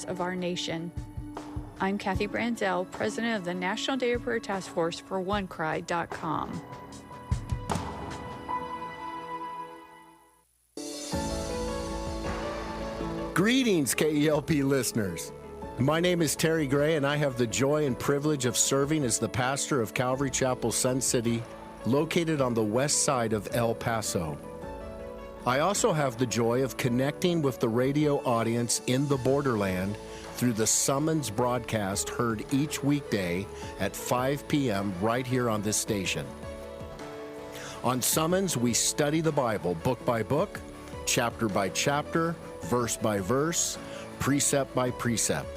of our nation. I'm Kathy Branzell, president of the National Day of Prayer Task Force for OneCry.com. Greetings, KELP listeners. My name is Terry Gray, and I have the joy and privilege of serving as the pastor of Calvary Chapel Sun City, located on the west side of El Paso. I also have the joy of connecting with the radio audience in the borderland through the Summons broadcast heard each weekday at 5 p.m. right here on this station. On Summons, we study the Bible book by book, chapter by chapter, verse by verse, precept by precept.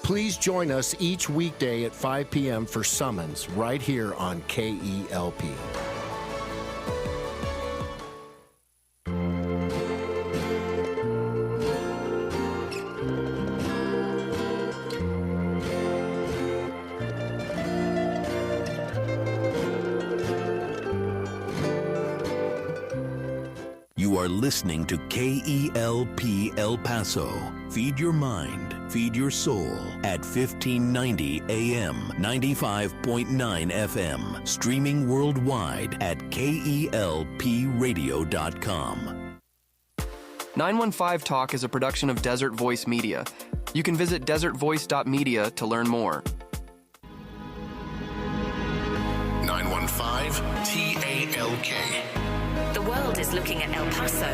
Please join us each weekday at 5 p.m. for Summons right here on KELP. You are listening to KELP El Paso. Feed your mind, feed your soul at 1590 AM, 95.9 FM. Streaming worldwide at KELPradio.com. 915 Talk is a production of Desert Voice Media. You can visit desertvoice.media to learn more. 915 TALK. The world is looking at El Paso.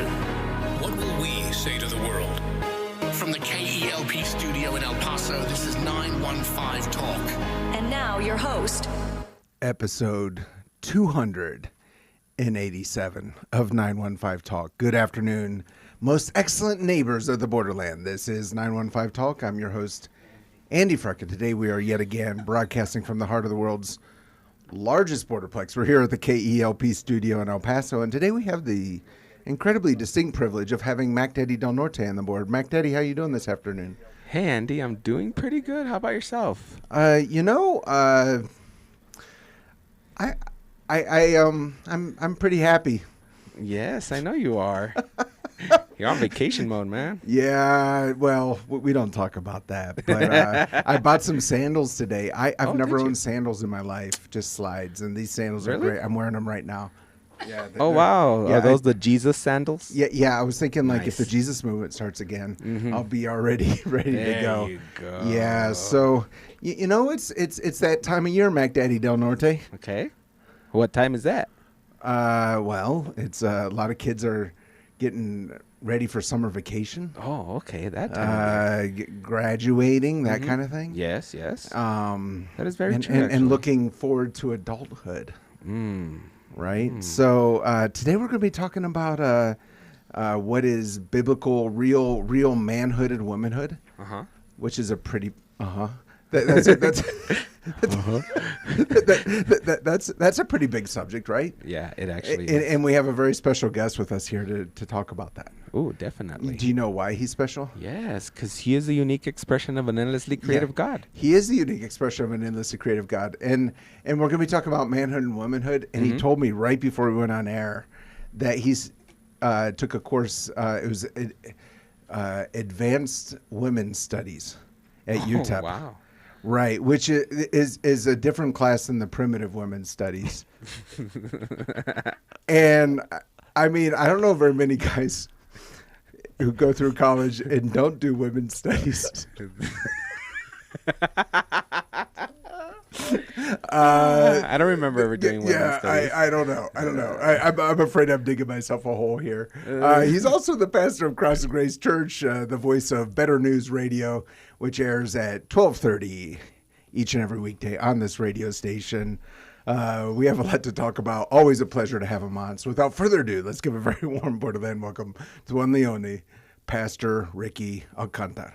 What will we say to the world? From the KELP studio in El Paso, this is 915 Talk. And now your host, episode 287 of 915 Talk. Good afternoon, most excellent neighbors of the borderland. This is 915 Talk. I'm your host, Andy Frucka. Today we are yet again broadcasting from the heart of the world's largest borderplex. We're here at the KELP studio in El Paso, and today we have the incredibly distinct privilege of having Mac Daddy Del Norte on the board. Mac Daddy, how you doing this afternoon? Hey Andy, I'm doing pretty good. How about yourself? I'm pretty happy. Yes, I know you are. You're on vacation mode, man. Yeah, well, we don't talk about that. But I bought some sandals today. I've never owned sandals in my life, just slides. And these sandals are great. I'm wearing them right now. Yeah. Oh, wow. Yeah, are those the Jesus sandals? Yeah. I was thinking, like, if the Jesus movement starts again, I'll be already ready to go. There you go. Yeah, so, you know, it's that time of year, Mac Daddy Del Norte. Okay. What time is that? Well, it's a lot of kids are getting ready for summer vacation. Oh, okay. That time. Graduating, that kind of thing. Yes. That is very true. And looking forward to adulthood. Right? So today we're going to be talking about what is biblical, real manhood and womanhood, which is a pretty that's a pretty big subject, right? Yeah, it actually is. And we have a very special guest with us here to talk about that. Oh, definitely. Do you know why he's special? Yes, because he is a unique expression of an endlessly creative God. He is the unique expression of an endlessly creative God. And we're going to be talking about manhood and womanhood. And he told me right before we went on air that he's took a course. It was Advanced Women's Studies at UTEP. Oh, wow. Right, which is a different class than the primitive women's studies. And I mean, I don't know very many guys who go through college and don't do women's studies. I don't remember ever doing women's studies. I don't know. I'm afraid I'm digging myself a hole here. He's also the pastor of Cross and Grace Church, the voice of Better News Radio, which airs at 12:30 each and every weekday on this radio station. We have a lot to talk about. Always a pleasure to have him on. So without further ado, let's give a very warm borderland welcome to one and the only Pastor Ricky Alcantar.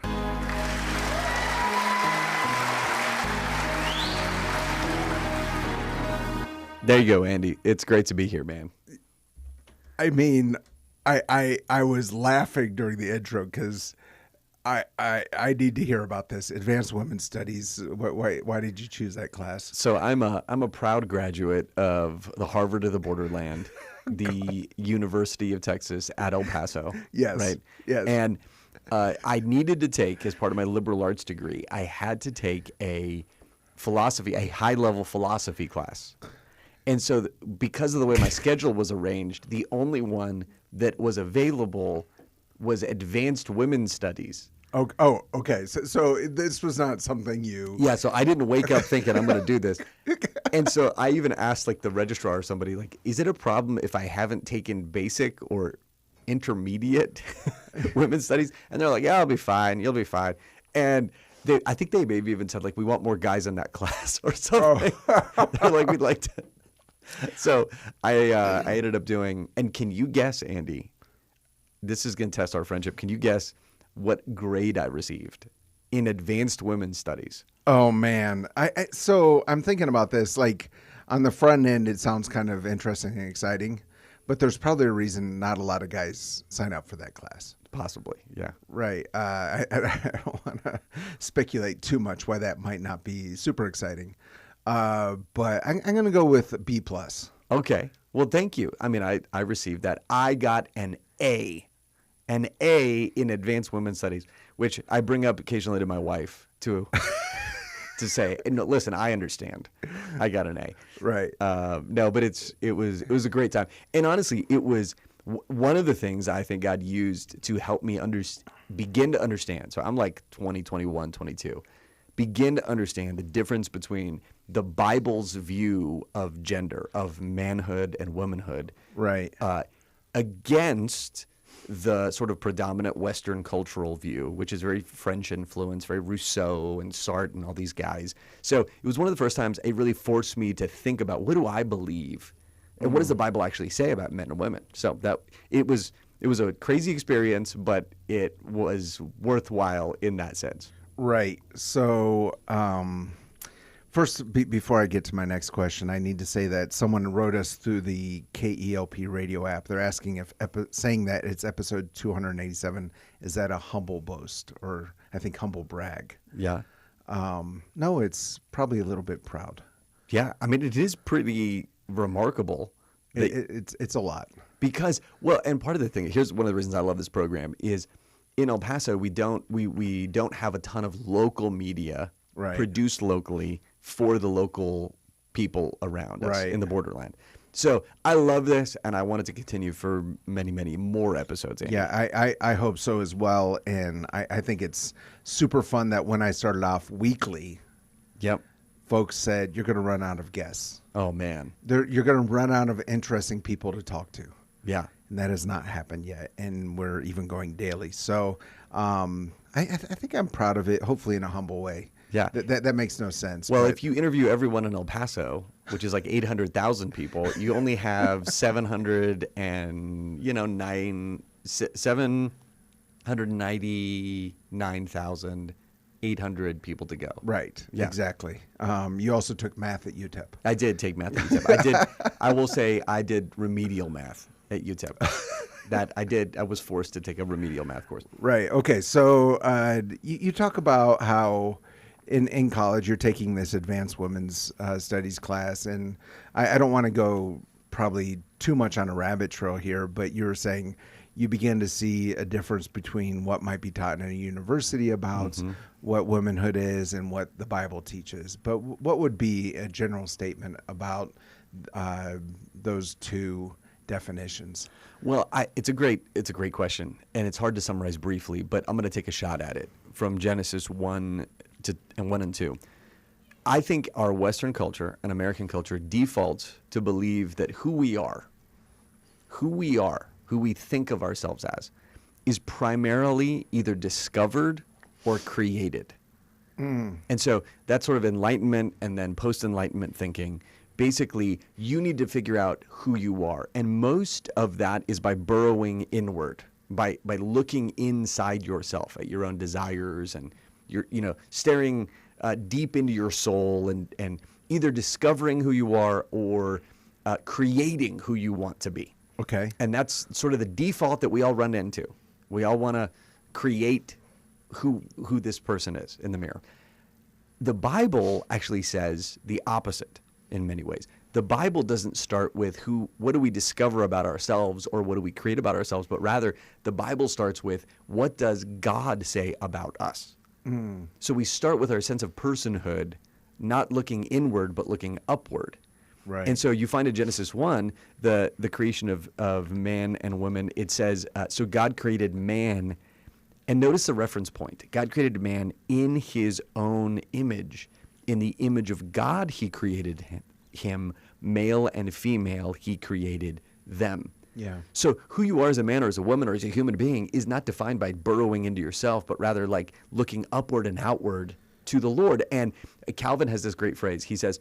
There you go, Andy. It's great to be here, man. I mean, I was laughing during the intro because I need to hear about this. Advanced Women's Studies. Why did you choose that class? So I'm a proud graduate of the Harvard of the Borderland, the University of Texas at El Paso. Yes. Right. Yes. And I needed to take, as part of my liberal arts degree, I had to take a high-level philosophy class. And so because of the way my schedule was arranged, the only one that was available was advanced women's studies. Oh, okay. So this was not something you... Yeah, so I didn't wake up thinking I'm going to do this. And so I even asked like the registrar or somebody, like, is it a problem if I haven't taken basic or intermediate women's studies? And they're like, yeah, I'll be fine. You'll be fine. And I think they maybe even said, like, we want more guys in that class or something. They're like, we'd like to. So I ended up doing, and can you guess, Andy, this is going to test our friendship. Can you guess what grade I received in advanced women's studies? Oh man. So I'm thinking about this, like on the front end, it sounds kind of interesting and exciting, but there's probably a reason not a lot of guys sign up for that class. Possibly. Yeah. Right. I don't want to speculate too much why that might not be super exciting. But I'm going to go with B+. Okay. Well, thank you. I mean, I received that. I got an A in advanced women's studies, which I bring up occasionally to my wife to say, no, listen, I understand. I got an A. Right. No, but it was a great time. And honestly, it was one of the things I think God used to help me begin to understand. So I'm like 20, 21, 22. Begin to understand the difference between the Bible's view of gender, of manhood and womanhood, right, against the sort of predominant Western cultural view, which is very French influenced, very Rousseau and Sartre and all these guys. So it was one of the first times it really forced me to think about, what do I believe, and what does the Bible actually say about men and women? So that it was a crazy experience, but it was worthwhile in that sense. Right. So, first, before I get to my next question, I need to say that someone wrote us through the KELP radio app. They're asking saying that it's episode 287. Is that a humble boast, or I think humble brag? Yeah. No, it's probably a little bit proud. Yeah. I mean, it is pretty remarkable. It's a lot. Because, well, and part of the thing, here's one of the reasons I love this program is, in El Paso, we don't have a ton of local media produced locally for the local people around us in the borderland. So I love this, and I want it to continue for many, many more episodes. Andy. Yeah, I hope so as well. And I think it's super fun that when I started off weekly, folks said, you're going to run out of guests. Oh, man. You're going to run out of interesting people to talk to. Yeah. And that has not happened yet, and we're even going daily. So I think I'm proud of it, hopefully in a humble way. Yeah. That makes no sense. Well, if you interview everyone in El Paso, which is like 800,000 people, you only have 799,800 people to go. Right. Yeah. Exactly. You also took math at UTEP. I did take math at UTEP. I will say I did remedial math at UTEP. That I did. I was forced to take a remedial math course. Right. Okay. So you talk about how in college you're taking this advanced women's studies class, and I don't want to go probably too much on a rabbit trail here, but you're saying you begin to see a difference between what might be taught in a university about what womanhood is and what the Bible teaches. But what would be a general statement about those two definitions? Well, it's a great question, and it's hard to summarize briefly, but I'm going to take a shot at it from Genesis 1 and 2. I think our Western culture and American culture defaults to believe that who we are, who we think of ourselves as, is primarily either discovered or created. And so that's sort of Enlightenment and then post-Enlightenment thinking. Basically, you need to figure out who you are. And most of that is by burrowing inward, by looking inside yourself at your own desires and staring deep into your soul and either discovering who you are or creating who you want to be. Okay. And that's sort of the default that we all run into. We all want to create who this person is in the mirror. The Bible actually says the opposite in many ways. the Bible doesn't start with what do we discover about ourselves or what do we create about ourselves, but rather the Bible starts with what does God say about us. So we start with our sense of personhood, not looking inward, but looking upward. Right. And so you find in Genesis 1, the creation of man and woman, it says, so God created man, and notice the reference point. God created man in his own image. In the image of God, he created him, male and female, he created them. Yeah. So who you are as a man or as a woman or as a human being is not defined by burrowing into yourself, but rather like looking upward and outward to the Lord. And Calvin has this great phrase. He says,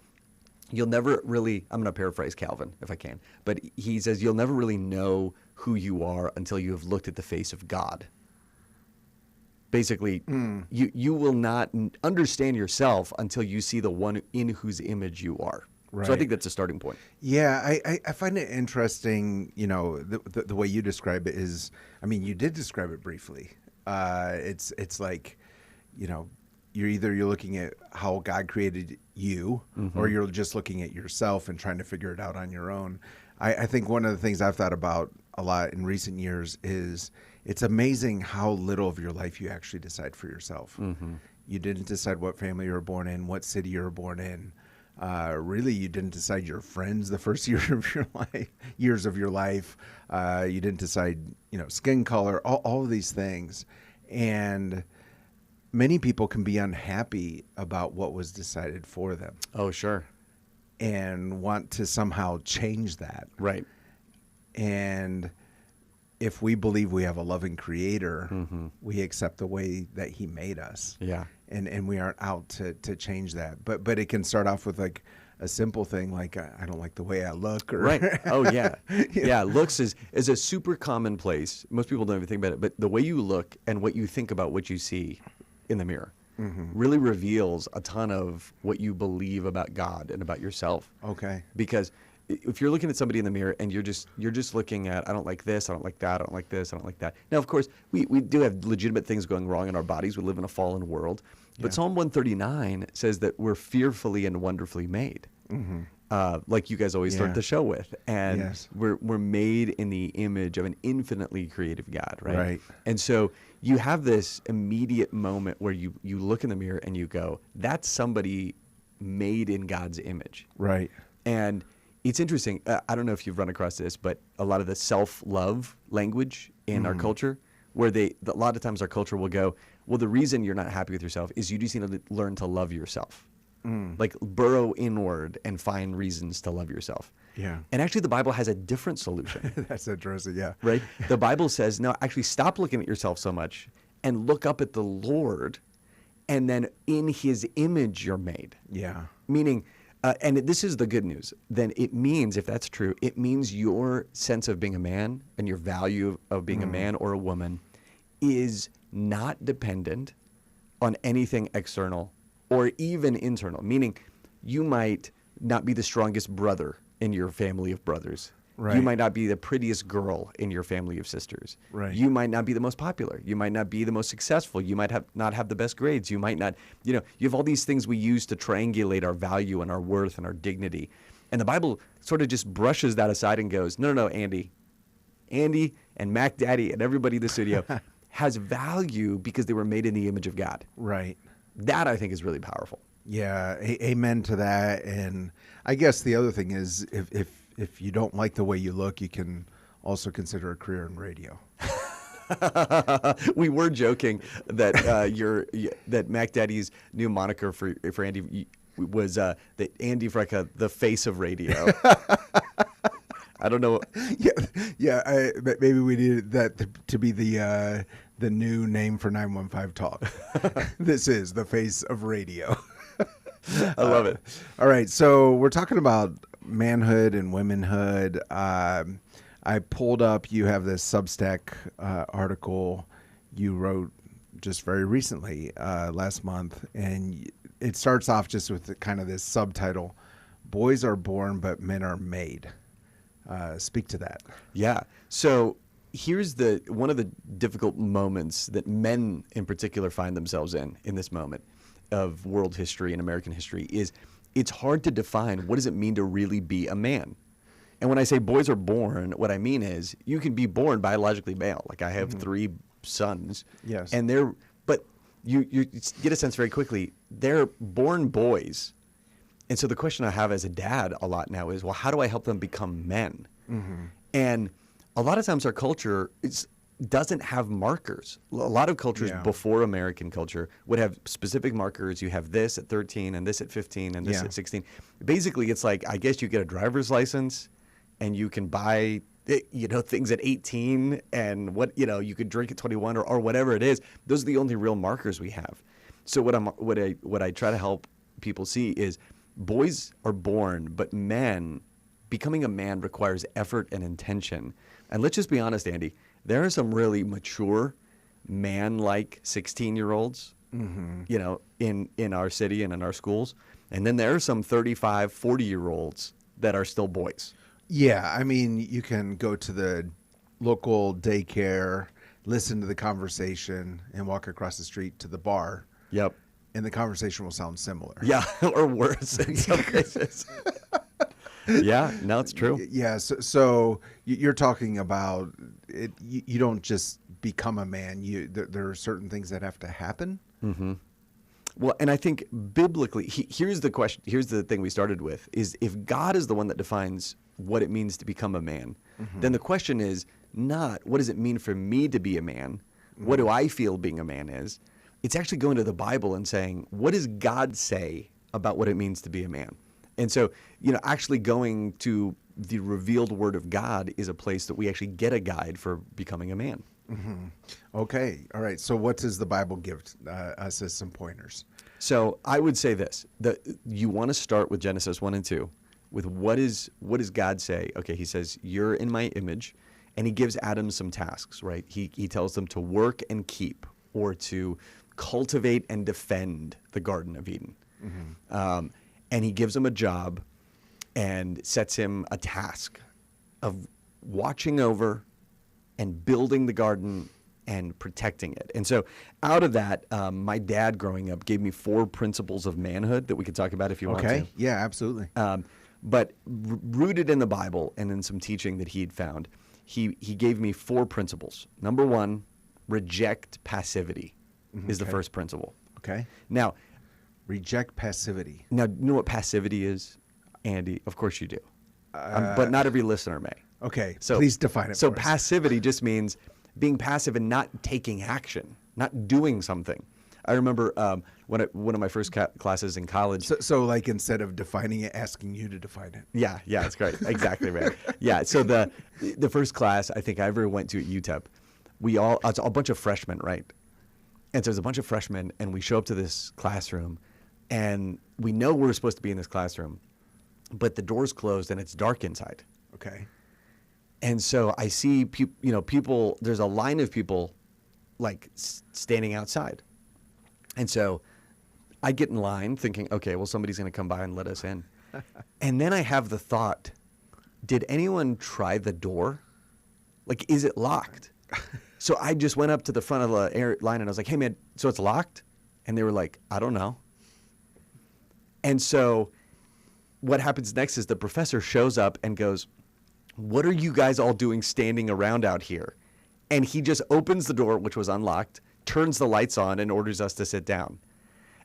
you'll never really, I'm going to paraphrase Calvin if I can, but he says, you'll never really know who you are until you have looked at the face of God. Basically, you will not understand yourself until you see the one in whose image you are. Right. So I think that's a starting point. Yeah, I find it interesting, the way you describe it is, I mean, you did describe it briefly. It's like, you're looking at how God created you, or you're just looking at yourself and trying to figure it out on your own. I think one of the things I've thought about a lot in recent years is it's amazing how little of your life you actually decide for yourself. You didn't decide what family you were born in, what city you were born in. Really, you didn't decide your friends the first years of your life. You didn't decide, skin color, all of these things. And many people can be unhappy about what was decided for them. Oh, sure. And want to somehow change that. Right. And if we believe we have a loving creator, we accept the way that he made us. Yeah. And we aren't out to change that. But it can start off with like a simple thing like I don't like the way I look. Or Right. Oh, yeah. Yeah, looks is a super commonplace. Most people don't even think about it. But the way you look and what you think about what you see in the mirror really reveals a ton of what you believe about God and about yourself. Okay. Because if you're looking at somebody in the mirror and you're just looking at, I don't like this, I don't like that, I don't like this, I don't like that. Now, of course, we do have legitimate things going wrong in our bodies. We live in a fallen world. But Psalm 139 says that we're fearfully and wonderfully made, like you guys always start the show with. And we're made in the image of an infinitely creative God, right? Right. And so you have this immediate moment where you look in the mirror and you go, that's somebody made in God's image. Right. And it's interesting. I don't know if you've run across this, but a lot of the self-love language in our culture, where a lot of times our culture will go, well, the reason you're not happy with yourself is you just need to learn to love yourself. Like burrow inward and find reasons to love yourself. Yeah. And actually the Bible has a different solution. That's interesting, yeah. Right? The Bible says, no, actually stop looking at yourself so much and look up at the Lord, and then in his image you're made. Yeah. Meaning, and this is the good news, then it means, if that's true, it means your sense of being a man and your value of being a man or a woman is not dependent on anything external or even internal. Meaning, you might not be the strongest brother in your family of brothers. Right. You might not be the prettiest girl in your family of sisters. Right. You might not be the most popular. You might not be the most successful. You might not have the best grades. You might not, you have all these things we use to triangulate our value and our worth and our dignity. And the Bible sort of just brushes that aside and goes, no, Andy and Mac Daddy and everybody in the studio has value because they were made in the image of God. Right. That, I think, is really powerful. Yeah, amen to that. And I guess the other thing is, if you don't like the way you look, you can also consider a career in radio. We were joking that that Mac Daddy's new moniker for Andy was that Andy Frecka, the face of radio. I don't know. Yeah. Maybe we needed that to be the new name for 915 Talk. This is the face of radio. I love it. All right, so we're talking about manhood and womanhood. I pulled up, you have this Substack article you wrote just very recently, last month, and it starts off just with kind of this subtitle, Boys Are Born, but Men Are Made. Speak to that. Yeah. So here's one of the difficult moments that men in particular find themselves in this moment of world history and American history is it's hard to define what does it mean to really be a man. And when I say boys are born, what I mean is you can be born biologically male. Like I have 3 sons. Yes. And but you get a sense very quickly, they're born boys. And so the question I have as a dad a lot now is, well, how do I help them become men? And a lot of times our culture doesn't have markers. A lot of cultures before American culture would have specific markers. You have this at 13 and this at 15 and this at 16. Basically, it's like, I guess you get a driver's license and you can buy, things at 18 and you could drink at 21 or whatever it is. Those are the only real markers we have. So what I try to help people see is boys are born, but becoming a man requires effort and intention. And let's just be honest, Andy, there are some really mature, man-like 16-year-olds, in our city and in our schools. And then there are some 35, 40-year-olds that are still boys. Yeah, I mean, you can go to the local daycare, listen to the conversation, and walk across the street to the bar. Yep. And the conversation will sound similar. Yeah, or worse in some cases. Yeah, no, it's true. Yeah, so you're talking about it. You don't just become a man. There are certain things that have to happen. Mm-hmm. Well, and I think biblically, here's the question. Here's the thing we started with: is if God is the one that defines what it means to become a man, then the question is not what does it mean for me to be a man? What do I feel being a man is? It's actually going to the Bible and saying, what does God say about what it means to be a man? And so, actually going to the revealed word of God is a place that we actually get a guide for becoming a man. Okay. All right. So what does the Bible give us as some pointers? So I would say this, that you want to start with Genesis 1 and 2 with what does God say? Okay, he says, you're in my image, and he gives Adam some tasks, right? He tells them to work and keep, or to cultivate and defend the Garden of Eden. And he gives him a job and sets him a task of watching over and building the garden and protecting it. And so out of that, my dad growing up gave me 4 principles of manhood that we could talk about if you want to. Okay, yeah, absolutely. But rooted in the Bible and in some teaching that he'd found, he gave me 4 principles. Number 1, reject passivity is the first principle. Okay. Now, reject passivity. Now, you know what passivity is, Andy? Of course you do. But not every listener may. Okay, so please define it So for us. Passivity just means being passive and not taking action, not doing something. I remember one of my first classes in college. So like instead of defining it, asking you to define it. Yeah, it's great. Exactly, man. Yeah, so the first class I think I ever went to at UTEP, it's a bunch of freshmen, right? And so there's a bunch of freshmen, and we show up to this classroom, and we know we're supposed to be in this classroom, but the door's closed and it's dark inside. Okay. And so I see people, there's a line of people like standing outside. And so I get in line thinking, okay, well, somebody's going to come by and let us in. And then I have the thought, did anyone try the door? Like, is it locked? So I just went up to the front of the line and I was like, hey, man, so it's locked? And they were like, I don't know. And so what happens next is the professor shows up and goes, what are you guys all doing standing around out here? And he just opens the door, which was unlocked, turns the lights on, and orders us to sit down.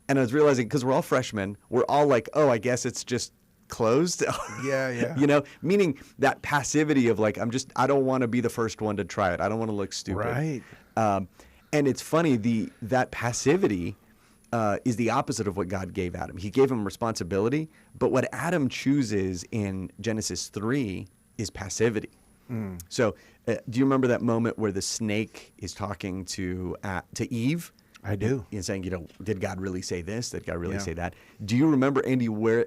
And I was realizing, because we're all freshmen, we're all like, oh, I guess it's just closed. Yeah. Meaning that passivity of like, I don't want to be the first one to try it. I don't want to look stupid. Right. And it's funny, that passivity is the opposite of what God gave Adam. He gave him responsibility, but what Adam chooses in Genesis 3 is passivity. So do you remember that moment where the snake is talking to Eve? I do. And saying, did God really say this? Did God really say that? Do you remember, Andy, where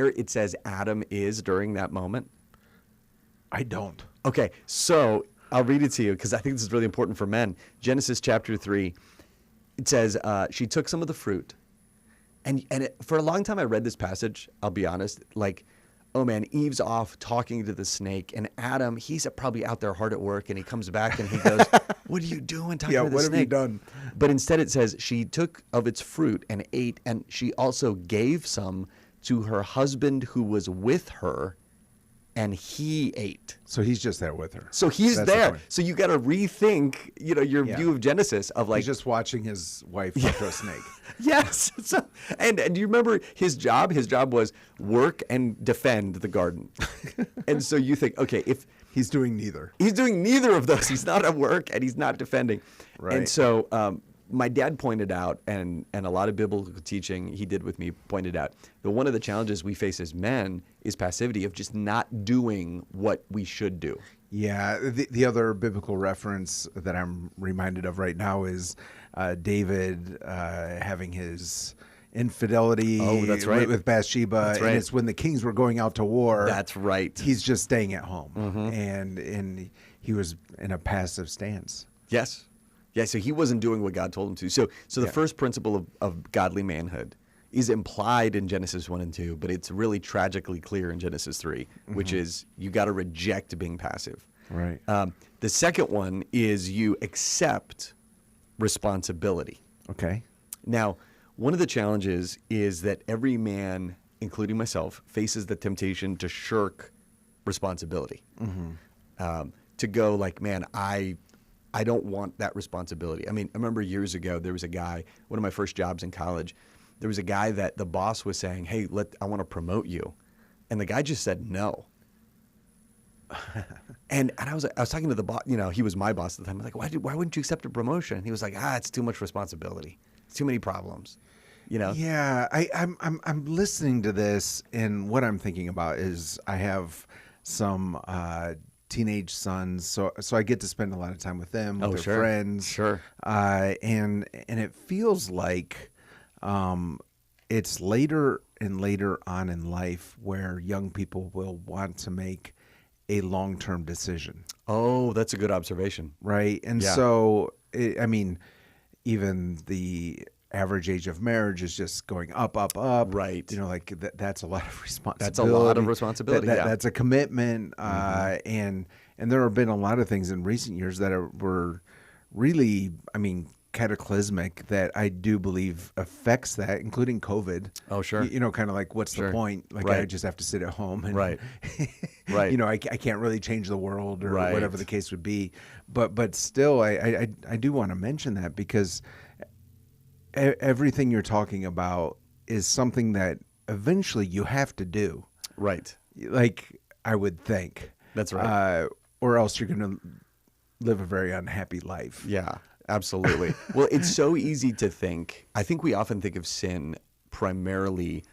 it says Adam is during that moment? I don't. Okay, so I'll read it to you because I think this is really important for men. Genesis chapter 3, it says, she took some of the fruit. And for a long time I read this passage, I'll be honest, like, oh man, Eve's off talking to the snake, and Adam, he's probably out there hard at work, and he comes back and he goes, what are you doing talking to the snake? Yeah, what have you done? But instead it says, she took of its fruit and ate, and she also gave some to her husband who was with her, and he ate. So he's just there with her. So he's That's the there. point. So you got to rethink, your view of Genesis of like He's just watching his wife talk to a snake. yes. So, and do you remember his job? His job was work and defend the garden. And so you think, okay, if He's doing neither. he's doing neither of those, he's not at work and he's not defending. Right. And so my dad pointed out, and a lot of biblical teaching he did with me pointed out, that one of the challenges we face as men is passivity of just not doing what we should do. Yeah, the other biblical reference that I'm reminded of right now is David having his infidelity that's right. with Bathsheba. That's right. And it's when the kings were going out to war. That's right. He's just staying at home. And he was in a passive stance. Yes. Yeah, so he wasn't doing what God told him to. So the first principle of godly manhood is implied in Genesis 1 and 2, but it's really tragically clear in Genesis 3, which is you got to reject being passive. Right. The second one is you accept responsibility. Okay. Now, one of the challenges is that every man, including myself, faces the temptation to shirk responsibility. To go like, man, I don't want that responsibility. I mean, I remember years ago, there was a guy, one of my first jobs in college, there was a guy that the boss was saying, hey, I want to promote you. And the guy just said no. and I was talking to the boss, he was my boss at the time. I was like, why wouldn't you accept a promotion? And he was like, it's too much responsibility. It's too many problems. Yeah, I'm listening to this, and what I'm thinking about is I have some teenage sons, so I get to spend a lot of time with them, with their friends. Sure. And it feels like it's later and later on in life where young people will want to make a long-term decision. Oh, that's a good observation. Right. And so, even the average age of marriage is just going up. Right. That's a lot of responsibility. That's a lot of responsibility. That's a commitment. And there have been a lot of things in recent years that were really, cataclysmic that I do believe affects that, including COVID. Oh, sure. Kind of like, what's the point? Like, I just have to sit at home. And, Right. Right. I can't really change the world or Right. whatever the case would be. But still, I do want to mention that because everything you're talking about is something that eventually you have to do. Right. Like, I would think. That's right. Or else you're going to live a very unhappy life. Yeah, absolutely. Well, it's so easy to think. I think we often think of sin primarily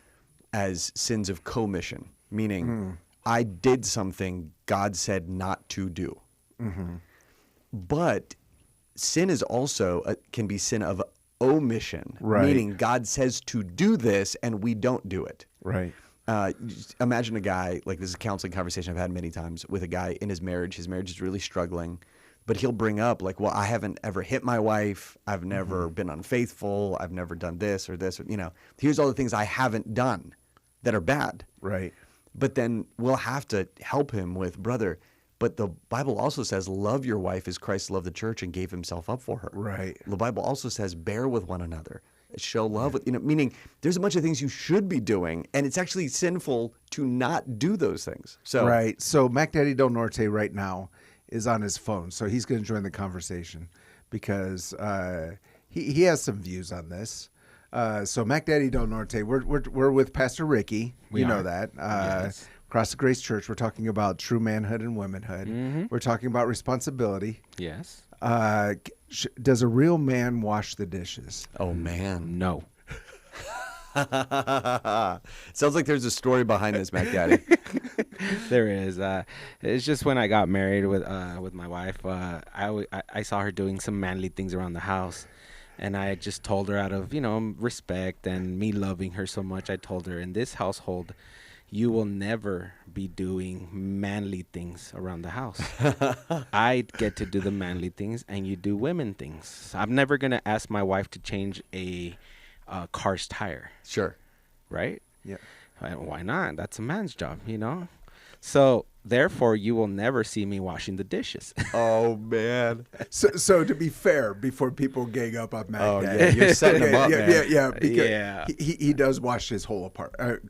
as sins of commission, meaning I did something God said not to do. But sin is also can be sin of omission, Right. meaning God says to do this and we don't do it. Right. Just imagine a guy, like this is a counseling conversation I've had many times with a guy in his marriage. His marriage is really struggling, but he'll bring up like, well, I haven't ever hit my wife. I've never been unfaithful. I've never done this or this. Here's all the things I haven't done that are bad. Right. But then we'll have to help him with, brother, but the Bible also says, love your wife as Christ loved the church and gave himself up for her. Right. The Bible also says, bear with one another. Show love with, meaning there's a bunch of things you should be doing, and it's actually sinful to not do those things. So Right. So Mac Daddy Del Norte right now is on his phone, so he's going to join the conversation because he has some views on this. So Mac Daddy Del Norte, we're with Pastor Ricky. You know that. Yes. Across the Grace Church, we're talking about true manhood and womanhood. We're talking about responsibility. Yes. Does a real man wash the dishes? Oh, man. No. Sounds like there's a story behind this, Mac Daddy. There is. It's just when I got married with my wife, I saw her doing some manly things around the house. And I just told her out of, respect and me loving her so much, I told her, in this household, you will never be doing manly things around the house. I get to do the manly things, and you do women things. I'm never going to ask my wife to change a car's tire. Sure. Right? Yeah. Why not? That's a man's job, So therefore, you will never see me washing the dishes. Oh man. So to be fair, before people gang up on Mac Oh Daddy, yeah, you're setting him up, man. yeah, because Yeah. he does wash his whole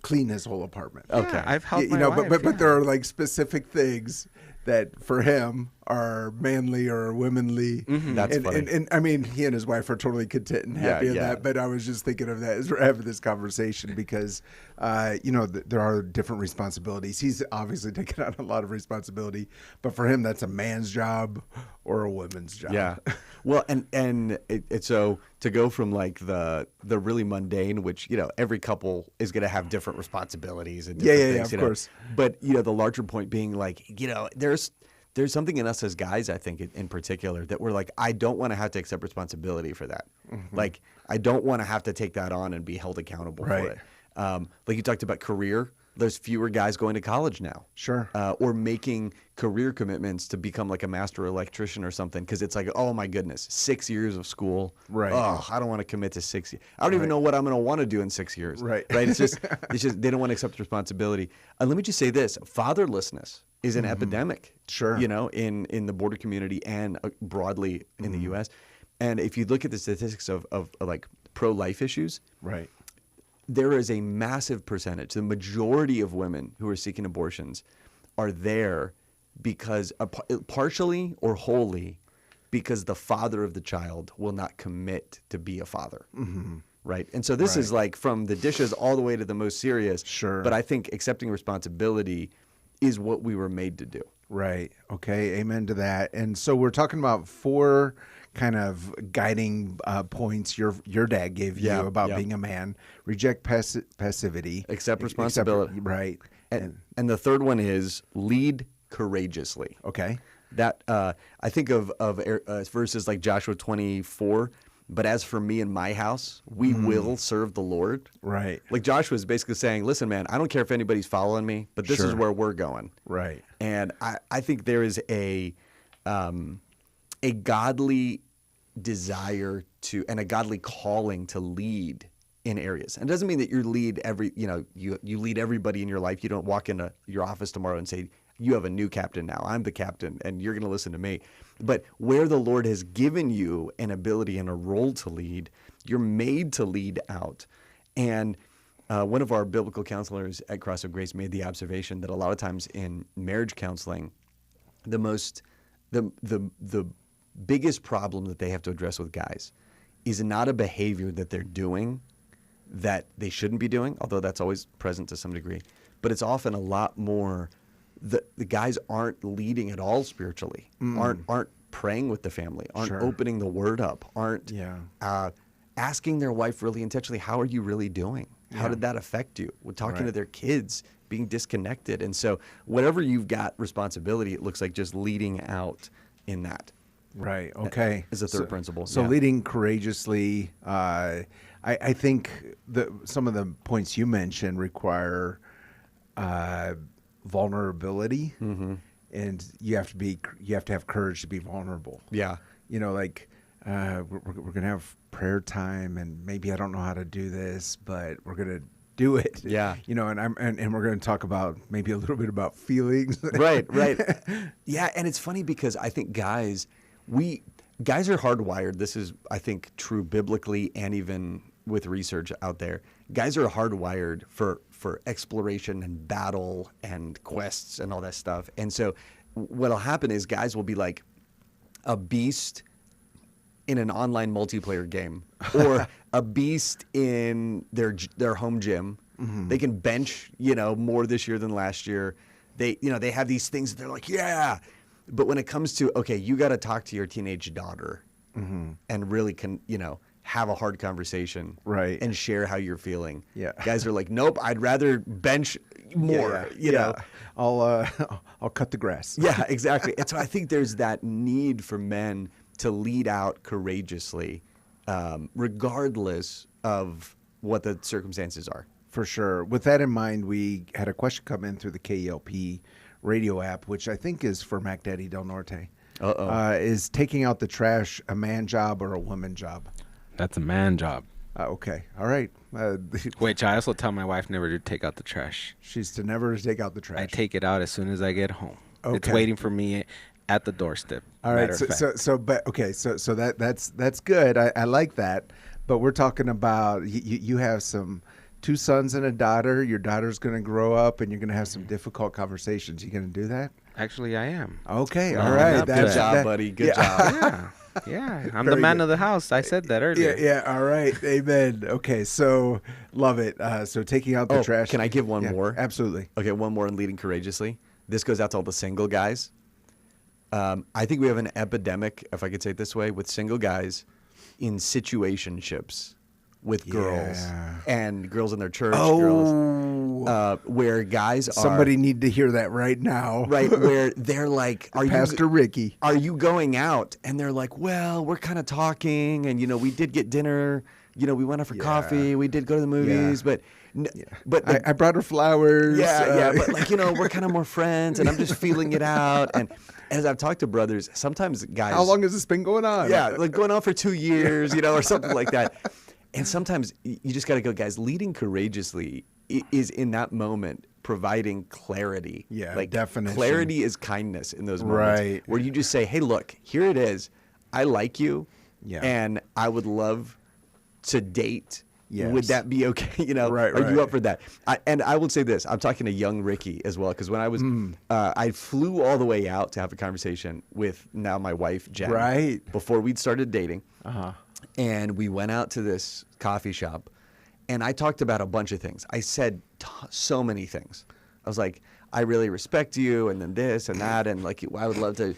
clean his whole apartment. Okay. Yeah, I've helped You my know, wife, but there are like specific things that for him are manly or womanly. That's funny. And I mean, he and his wife are totally content and happy in yeah. that. But I was just thinking of that as we're having this conversation because, there are different responsibilities. He's obviously taken on a lot of responsibility, but for him, that's a man's job or a woman's job. Yeah. Well, and it's so to go from like the really mundane, which every couple is going to have different responsibilities and different things, of course. But the larger point being like there's something in us as guys, I think in particular, that we're like, I don't want to have to accept responsibility for that. Like I don't want to have to take that on and be held accountable for it. Like you talked about career. There's fewer guys going to college now. Sure. Or making career commitments to become like a master electrician or something because it's like, oh my goodness, 6 years of school. Right. Oh, I don't want to commit to 6 years. I don't even know what I'm going to want to do in 6 years. Right. Right. It's just they don't want to accept responsibility. And let me just say this: fatherlessness is an epidemic. Sure. In the border community and broadly in the U.S. And if you look at the statistics of like pro-life issues, Right. there is a massive percentage, the majority of women who are seeking abortions are there because partially or wholly because the father of the child will not commit to be a father. Right. And so this is like from the dishes all the way to the most serious. Sure. But I think accepting responsibility is what we were made to do. Right. Okay. Amen to that. And so we're talking about 4 kind of guiding points your dad gave you about being a man. Reject passivity. Accept responsibility. Right. And the third one is lead courageously. Okay. That I think of verses like Joshua 24. But as for me and my house, we will serve the Lord. Right. Like Joshua is basically saying, listen, man, I don't care if anybody's following me, but this is Sure. where we're going. Right. And I think there is a godly desire to and a godly calling to lead in areas. And it doesn't mean that you lead you lead everybody in your life. You don't walk into your office tomorrow and say, you have a new captain now. I'm the captain and you're going to listen to me. But where the Lord has given you an ability and a role to lead, you're made to lead out. And one of our biblical counselors at Cross of Grace made the observation that a lot of times in marriage counseling, the biggest problem that they have to address with guys is not a behavior that they're doing that they shouldn't be doing, although that's always present to some degree. But it's often a lot more the guys aren't leading at all spiritually, aren't praying with the family, aren't Sure. opening the word up, aren't asking their wife really intentionally, how are you really doing? How did that affect you? We're talking to their kids, being disconnected. And so whatever you've got responsibility, it looks like just leading out in that. Right. Okay. Is the third principle. So Yeah. leading courageously. I think some of the points you mentioned require vulnerability, and you have to have courage to be vulnerable. Yeah. Like we're gonna have prayer time, and maybe I don't know how to do this, but we're gonna do it. Yeah. And we're gonna talk about maybe a little bit about feelings. Right. Yeah, and it's funny because I think guys are hardwired. This is, I think, true biblically and even with research out there. Guys are hardwired for exploration and battle and quests and all that stuff. And so what'll happen is guys will be like a beast in an online multiplayer game or a beast in their home gym. They can bench, more this year than last year. They have these things that they're like, yeah. But when it comes to, okay, you got to talk to your teenage daughter and really have a hard conversation, Right. and share how you're feeling. Yeah. Guys are like, nope, I'd rather bench more. I'll cut the grass. Yeah, exactly. And so I think there's that need for men to lead out courageously, regardless of what the circumstances are. For sure. With that in mind, we had a question come in through the KELP radio app, which I think is for Mac Daddy Del Norte. Uh-oh. Is taking out the trash a man job or a woman job? That's a man job. Okay. All right. Which I also tell my wife never to take out the trash. She's to never take out the trash. I take it out as soon as I get home. It's Okay. waiting for me at the doorstep. All right. So that's good. I like that. But we're talking about you have some 2 sons and a daughter. Your daughter's going to grow up, and you're going to have some difficult conversations. You going to do that? Actually, I am. Okay. All right. Good job, buddy. Good job. Yeah. I'm Very the man good. of the house. I said that earlier. Yeah. All right. Amen. Okay. So love it. So taking out the trash. Can I give one more? Absolutely. Okay, one more in leading courageously. This goes out to all the single guys. I think we have an epidemic, if I could say it this way, with single guys in situationships with girls and girls in their church, girls, where guys Somebody need to hear that right now. right, where they're like, Pastor Ricky. Are you going out? And they're like, well, we're kind of talking, and we did get dinner. We went out for coffee. We did go to the movies, but I brought her flowers. but we're kind of more friends, and I'm just feeling it out. And as I've talked to brothers, sometimes guys, how long has this been going on? Yeah, like going on for 2 years, or something like that. And sometimes you just got to go, guys. Leading courageously is in that moment providing clarity. Yeah, like definition. Clarity is kindness in those moments, Right. where you just say, "Hey, look, here it is. I like you, Yeah. and I would love to date." Yes. Would that be okay? Right, Are you right. up for that? And I will say this: I'm talking to young Ricky as well, because when I was, I flew all the way out to have a conversation with now my wife Jen. Right. Before we'd started dating, Uh-huh. and we went out to this coffee shop, and I talked about a bunch of things. I said so many things. I was like, I really respect you, and then this and that, and like I would love to,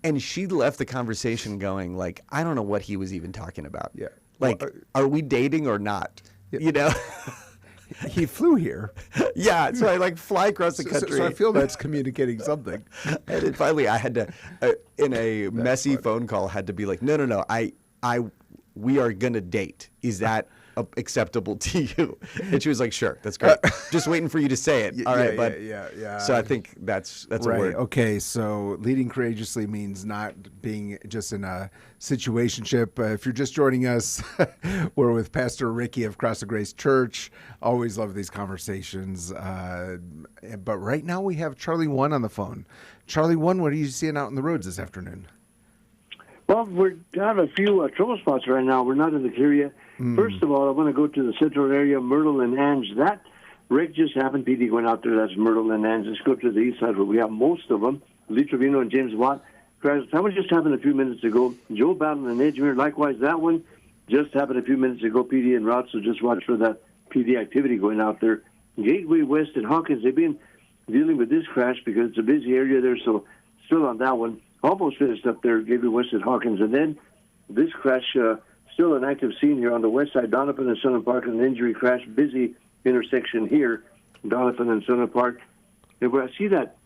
And she left the conversation going like, I don't know what he was even talking about. Yeah. Like, Well, are we dating or not? He flew here. Yeah. So I fly across the country. So I feel that's communicating something. And then finally, I had to, in a messy phone call, had to be like, no, we are gonna date. Is that acceptable to you? And she was like, sure, that's great. Just waiting for you to say it. All right, bud. Yeah. So I think that's right. a word. Okay, so leading courageously means not being just in a situationship. If you're just joining us, we're with Pastor Ricky of Cross of Grace Church. Always love these conversations. But right now we have Charlie One on the phone. Charlie One, what are you seeing out in the roads this afternoon? Well, we have a few trouble spots right now. We're not in the clear yet. First of all, I want to go to the central area, Myrtle and Ange. That wreck just happened. PD went out there. That's Myrtle and Ange. Let's go to the east side where we have most of them. Lee Trevino and James Watt. That one just happened a few minutes ago. Joe Battle and Edgemere. Likewise, that one just happened a few minutes ago. PD and route, so just watch for that PD activity going out there. Gateway West and Hawkins, they've been dealing with this crash because it's a busy area there, so still on that one. Almost finished up there, Gateway West at Hawkins. And then this crash, still an active scene here on the west side, Donovan and Sunland Park, an injury crash, busy intersection here, Donovan and Sunland Park. And where I see that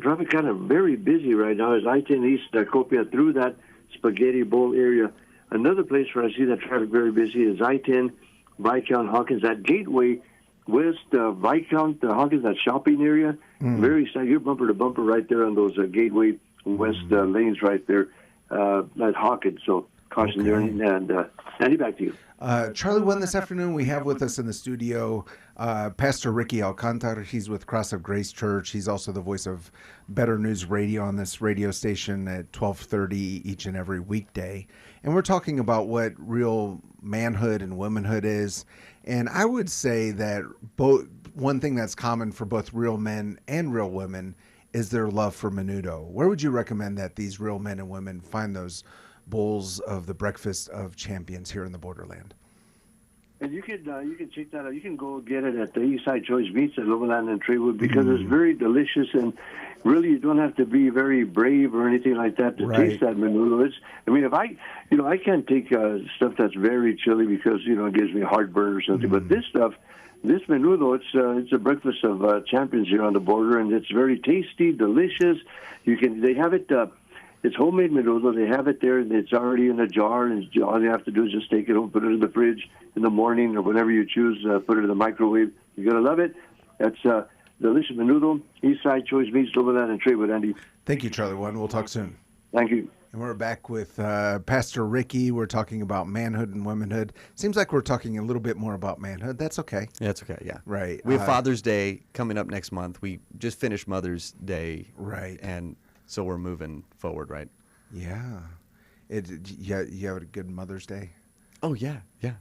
traffic kind of very busy right now is I-10 East, Copia, through that Spaghetti Bowl area. Another place where I see that traffic very busy is I-10, Viscount, Hawkins, that Gateway West, Viscount, Hawkins, that shopping area. Very sad. You're bumper to bumper right there on those Gateway West lanes right there at Hawkins. So caution there. And Andy, back to you. Charlie One, this afternoon we have with us in the studio Pastor Ricky Alcantar. He's with Cross of Grace Church. He's also the voice of Better News Radio on this radio station at 12:30 each and every weekday. And we're talking about what real manhood and womanhood is. And I would say that one thing that's common for both real men and real women is their love for menudo. Where would you recommend that these real men and women find those bowls of the breakfast of champions here in the borderland? And you can check that out. You can go get it at the Eastside Choice Meats at Loveland and Traywood because it's very delicious, and really you don't have to be very brave or anything like that to taste that menudo. If I can't take stuff that's very chili because it gives me heartburn or something. But this stuff, this menudo, it's a breakfast of champions here on the border, and it's very tasty, delicious. They have it. It's homemade menudo. They have it there, and it's already in a jar, and all you have to do is just take it home, put it in the fridge in the morning or whenever you choose, put it in the microwave. You're going to love it. That's delicious menudo, Eastside Choice Meats, Loveland and Traywood, Andy. Thank you, Charlie One. We'll talk soon. Thank you. And we're back with Pastor Ricky. We're talking about manhood and womanhood. Seems like we're talking a little bit more about manhood. That's okay. Yeah, it's okay. Yeah. Right. We have Father's Day coming up next month. We just finished Mother's Day. Right. And so we're moving forward, right? Yeah. You have a good Mother's Day? Oh, yeah. Yeah.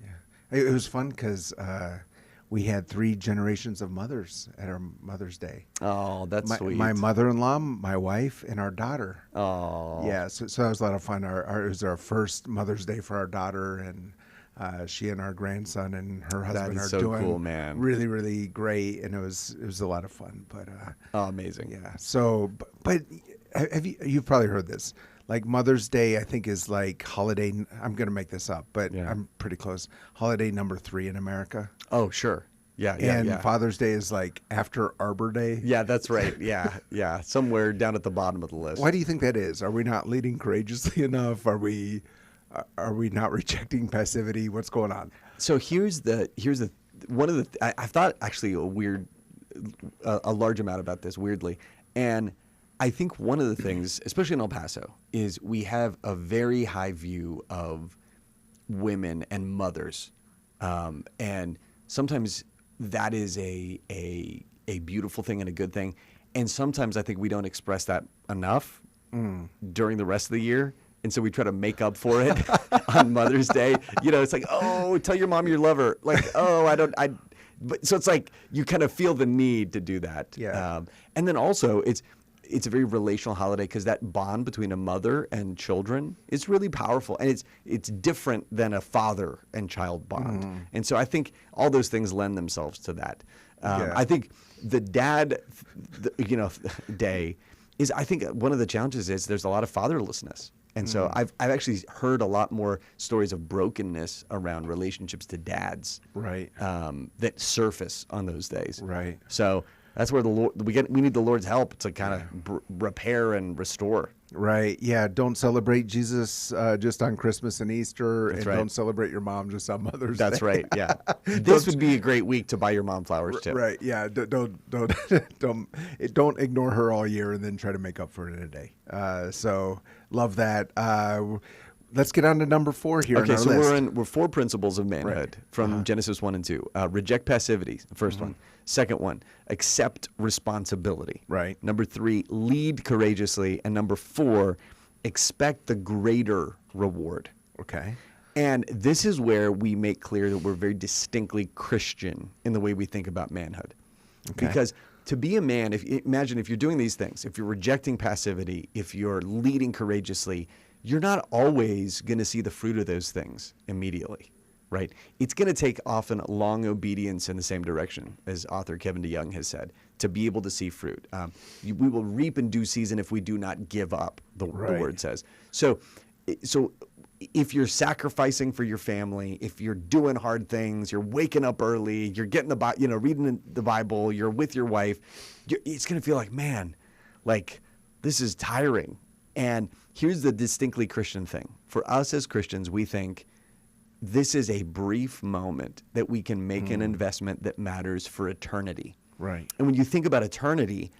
It was fun because we had 3 generations of mothers at our Mother's Day. Oh, that's sweet. My mother-in-law, my wife, and our daughter. Oh. Yeah, so that was a lot of fun. It was our first Mother's Day for our daughter, and she and our grandson and her husband are doing cool, man. really, really great, and it was a lot of fun. But amazing. Yeah. So, but you've probably heard this. Like Mother's Day, I think is like holiday. I'm going to make this up, but I'm pretty close. Holiday number 3 in America. Oh, sure. Yeah. And Father's Day is like after Arbor Day. Yeah, that's right. Yeah. Somewhere down at the bottom of the list. Why do you think that is? Are we not leading courageously enough? Are we not rejecting passivity? What's going on? So here's the one of the I thought actually a large amount about this weirdly, and I think one of the things, especially in El Paso, is we have a very high view of women and mothers, and sometimes that is a beautiful thing and a good thing, and sometimes I think we don't express that enough during the rest of the year, and so we try to make up for it on Mother's Day. You know, it's like, oh, tell your mom you love her. Like, oh, but so it's like you kind of feel the need to do that. Yeah. And then also it's a very relational holiday because that bond between a mother and children is really powerful, and it's different than a father and child bond. And so I think all those things lend themselves to that. I think the dad, day is, I think one of the challenges is there's a lot of fatherlessness. And so I've actually heard a lot more stories of brokenness around relationships to dads, right? That surface on those days, right? So that's where we need the Lord's help to kind of repair and restore. Right. Yeah. Don't celebrate Jesus just on Christmas and Easter, That's and right. don't celebrate your mom just on Mother's Day. That's right. Yeah. This would be a great week to buy your mom flowers too. Right. Yeah. Don't ignore her all year and then try to make up for it in a day. So love that. Let's get on to number 4 here. Okay, on our so list. we're 4 principles of manhood from Genesis 1 and 2. Reject passivity, the first one. Second one, accept responsibility. Right. Number 3, lead courageously. And number 4, expect the greater reward. Okay. And this is where we make clear that we're very distinctly Christian in the way we think about manhood. Okay. Because to be a man, imagine if you're doing these things, if you're rejecting passivity, if you're leading courageously, you're not always going to see the fruit of those things immediately, right? It's going to take often long obedience in the same direction, as author Kevin DeYoung has said, to be able to see fruit. We will reap in due season if we do not give up, the word says. So if you're sacrificing for your family, if you're doing hard things, you're waking up early, you're getting reading the Bible, you're with your wife, it's going to feel like, man, like this is tiring. And here's the distinctly Christian thing. For us as Christians, we think this is a brief moment that we can make an investment that matters for eternity. Right. And when you think about eternity,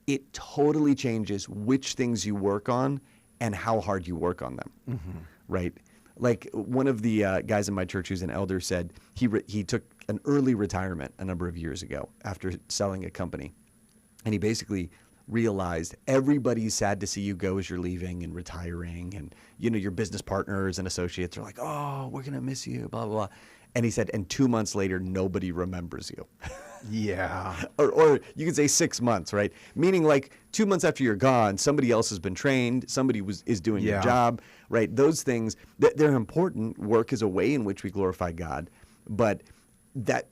it totally changes which things you work on and how hard you work on them. Right? Like one of the guys in my church who's an elder said he took an early retirement a number of years ago after selling a company. And he basically realized everybody's sad to see you go as you're leaving and retiring, and your business partners and associates are like, oh, we're gonna miss you, blah blah blah. And he said, and 2 months later nobody remembers you. Yeah. Or you could say 6 months, right? Meaning like 2 months after you're gone, somebody else has been trained, somebody is doing your job, right? Those things, they're important. Work is a way in which we glorify God, but that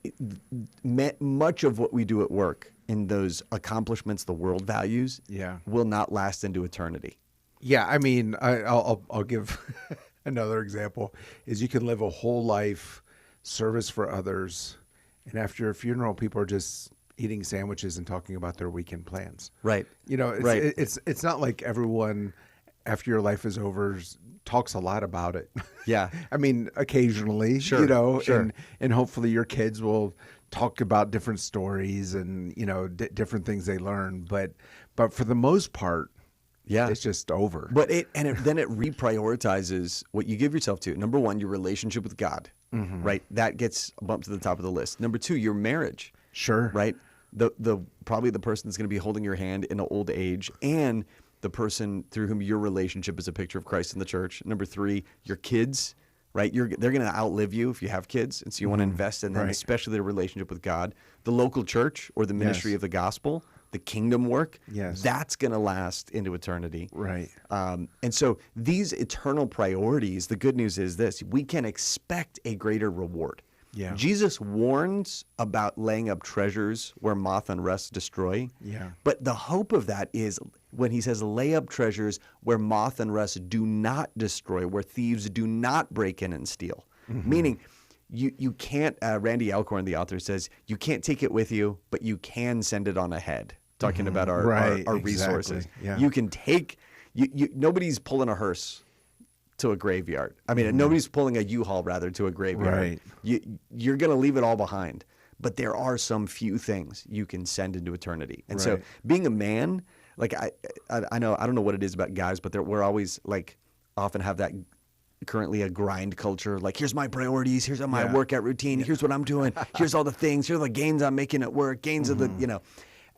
much of what we do at work in those accomplishments the world values will not last into eternity. Yeah, I mean, I'll give another example is you can live a whole life service for others, and after your funeral, people are just eating sandwiches and talking about their weekend plans. Right. It's not like everyone after your life is over talks a lot about it. Yeah. I mean, occasionally, sure. and hopefully your kids will talk about different stories and different things they learn, but for the most part, Yeah. It's just over. But then it reprioritizes what you give yourself to. Number one, your relationship with God, right? That gets bumped to the top of the list. Number two, your marriage. Sure. Right? The probably the person that's going to be holding your hand in old age, and the person through whom your relationship is a picture of Christ in the church. Number three, your kids, right? They're going to outlive you if you have kids, and so you want to invest in them, Right. especially their relationship with God. The local church or the ministry Yes. of the gospel, the kingdom work, Yes. that's going to last into eternity. Right. And so these eternal priorities, the good news is this: we can expect a greater reward. Yeah. Jesus warns about laying up treasures where moth and rust destroy. Yeah. But the hope of that is when he says lay up treasures where moth and rust do not destroy, where thieves do not break in and steal. Meaning you can't, Randy Alcorn, the author, says, you can't take it with you, but you can send it on ahead. Talking about our Right, resources. exactly. Yeah. You can take, nobody's pulling a hearse to a graveyard. I mean, nobody's pulling a U-Haul rather to a graveyard. Right. You're going to leave it all behind. But there are some few things you can send into eternity. And so Right. being a man, like I know, I don't know what it is about guys, but we're always like often have that currently a grind culture. Like, here's my priorities. Here's my workout routine. Here's what I'm doing. Here's all the things. Here are the gains I'm making at work. Gains of the,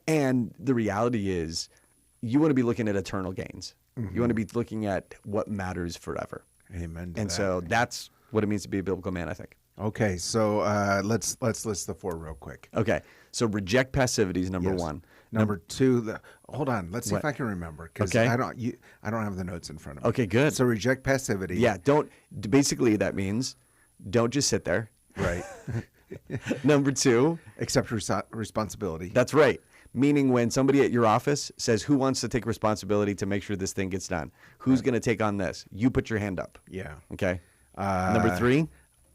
And the reality is you want to be looking at eternal gains. You want to be looking at what matters forever. Amen. And so that's what it means to be a biblical man, I think. Okay, so let's list the four real quick. Okay, so reject passivity is number one. Number two, hold on. Let's see What? if I can remember, because Okay. I don't have the notes in front of me. Okay, good. So reject passivity. Yeah, basically that means don't just sit there. Right. Number two, Accept responsibility. that's right. Meaning when somebody at your office says, who wants to take responsibility to make sure this thing gets done? Who's going to take on this? You put your hand up. Yeah. Okay. Number three,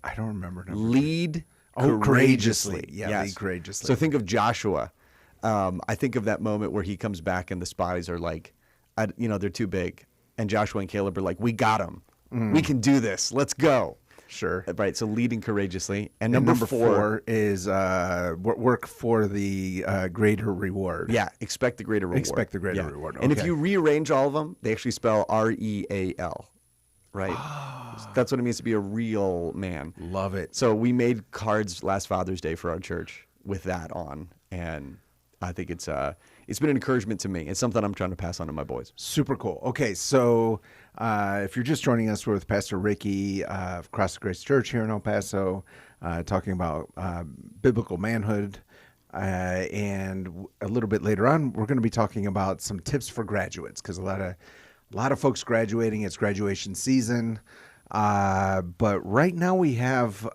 I don't remember. lead courageously. Yeah, Yes. lead courageously. So think of Joshua. I think of that moment where he comes back and the spies are like, they're too big. And Joshua and Caleb are like, we got them. We can do this. Let's go. Sure. Right. So leading courageously. And And number four is work for the greater reward. Yeah. Expect the greater reward. Expect the greater reward. And if Okay. you rearrange all of them, they actually spell REAL. Right. That's what it means to be a real man. Love it. So we made cards last Father's Day for our church with that on. And I think it's been an encouragement to me. It's something I'm trying to pass on to my boys. Super cool. Okay, so if you're just joining us, we're with Pastor Ricky of Cross the Grace Church here in El Paso, talking about biblical manhood. And a little bit later on, we're going to be talking about some tips for graduates, because a lot of folks graduating. It's graduation season. But right now we have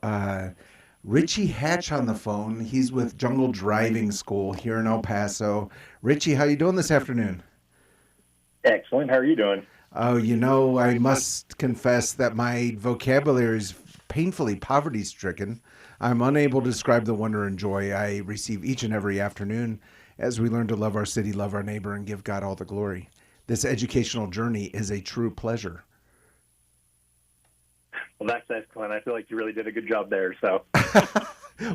Richie Hatch on the phone. He's with Jungle Driving School here in El Paso. Richie, how you doing this afternoon? Excellent. How are you doing? Oh, I must confess that my vocabulary is painfully poverty-stricken. I'm unable to describe the wonder and joy I receive each and every afternoon as we learn to love our city, love our neighbor, and give God all the glory. This educational journey is a true pleasure. Well, that's excellent. I feel like you really did a good job there. So,